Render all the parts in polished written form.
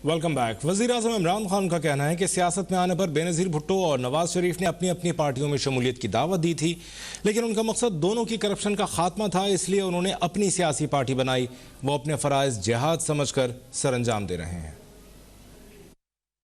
Welcome back. वज़ीर-ए-आज़म इमरान खान का कहना है कि सियासत में आने पर बेनज़ीर भुट्टो और नवाज शरीफ ने अपनी अपनी पार्टियों में शमूलियत की दावत दी थी, लेकिन उनका मकसद दोनों की करप्शन का खात्मा था, इसलिए उन्होंने अपनी सियासी पार्टी बनाई। वो अपने फ़राइज़ जिहाद समझकर सरअंजाम दे रहे हैं।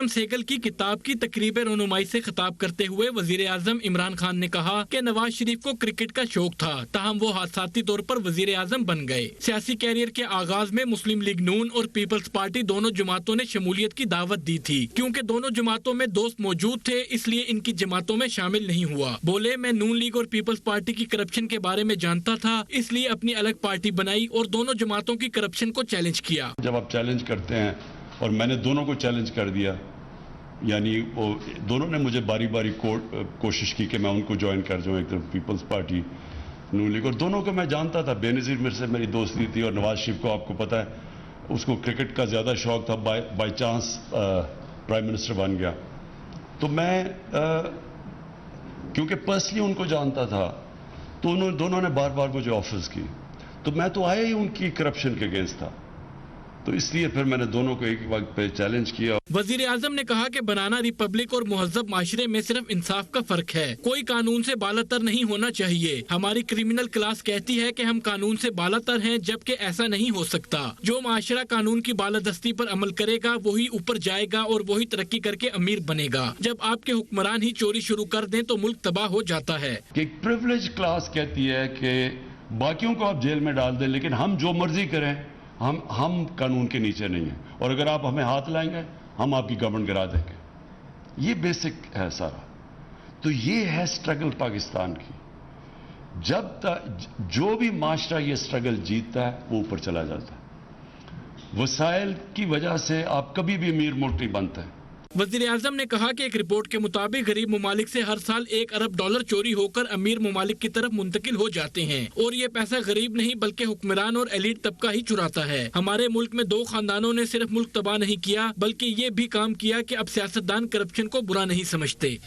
सेगल की किताब की तकरीब रनुमाई से खिताब करते हुए वजीर आजम इमरान खान ने कहा कि नवाज शरीफ को क्रिकेट का शौक था, ताहम वो हादसाती तौर पर वजीर आजम बन गए। सियासी कैरियर के आगाज में मुस्लिम लीग नून और पीपल्स पार्टी दोनों जमातों ने शमूलियत की दावत दी थी। क्योंकि दोनों जमातों में दोस्त मौजूद थे, इसलिए इनकी जमातों में शामिल नहीं हुआ। बोले, मैं नून लीग और पीपल्स पार्टी की करप्शन के बारे में जानता था, इसलिए अपनी अलग पार्टी बनाई और दोनों जमातों की करप्शन को चैलेंज किया। जब आप चैलेंज करते हैं, और मैंने दोनों को चैलेंज कर दिया, यानी वो दोनों ने मुझे बारी बारी कोशिश की कि मैं उनको ज्वाइन कर जाऊँ, एक तरफ पीपल्स पार्टी, नून लीग, और दोनों को मैं जानता था। बेनज़ीर मेरे से मेरी दोस्ती थी, और नवाज शरीफ को आपको पता है उसको क्रिकेट का ज़्यादा शौक था, बाय चांस प्राइम मिनिस्टर बन गया। तो मैं क्योंकि पर्सनली उनको जानता था, तो दोनों ने बार बार मुझे ऑफर्स की, तो मैं तो आया ही उनकी करप्शन के अगेंस्ट था, तो इसलिए फिर मैंने दोनों को एक वक्त पे चैलेंज किया। वजीर आजम ने कहा कि बनाना रिपब्लिक और मुहज़्ज़ब माशरे में सिर्फ इंसाफ का फर्क है, कोई कानून से बालातर नहीं होना चाहिए। हमारी क्रिमिनल क्लास कहती है कि हम कानून से बालातर हैं, जबकि ऐसा नहीं हो सकता। जो माशरा कानून की बालादस्ती पर अमल करेगा वही ऊपर जाएगा और वही तरक्की करके अमीर बनेगा। जब आपके हुक्मरान ही चोरी शुरू कर दें तो मुल्क तबाह हो जाता है। एक प्रिविलेज क्लास कहती है कि बाकियों को आप जेल में डाल दें, लेकिन हम जो मर्जी करें, हम कानून के नीचे नहीं हैं, और अगर आप हमें हाथ लाएंगे हम आपकी गवर्नमेंट गिरा देंगे। ये बेसिक है सारा। तो ये है स्ट्रगल पाकिस्तान की। जब तक जो भी माशरा ये स्ट्रगल जीतता है वो ऊपर चला जाता है। वसाइल की वजह से आप कभी भी अमीर मुल्क नहीं बनते। वज़ीर आज़म ने कहा कि एक रिपोर्ट के मुताबिक गरीब ममालिक से हर साल $1 अरब चोरी होकर अमीर ममालिक की तरफ मुंतकिल हो जाते हैं, और ये पैसा गरीब नहीं बल्कि हुक्मरान और एलीट तबका ही चुराता है। हमारे मुल्क में 2 खानदानों ने सिर्फ मुल्क तबाह नहीं किया, बल्कि ये भी काम किया कि अब सियासतदान करप्शन को बुरा नहीं समझते।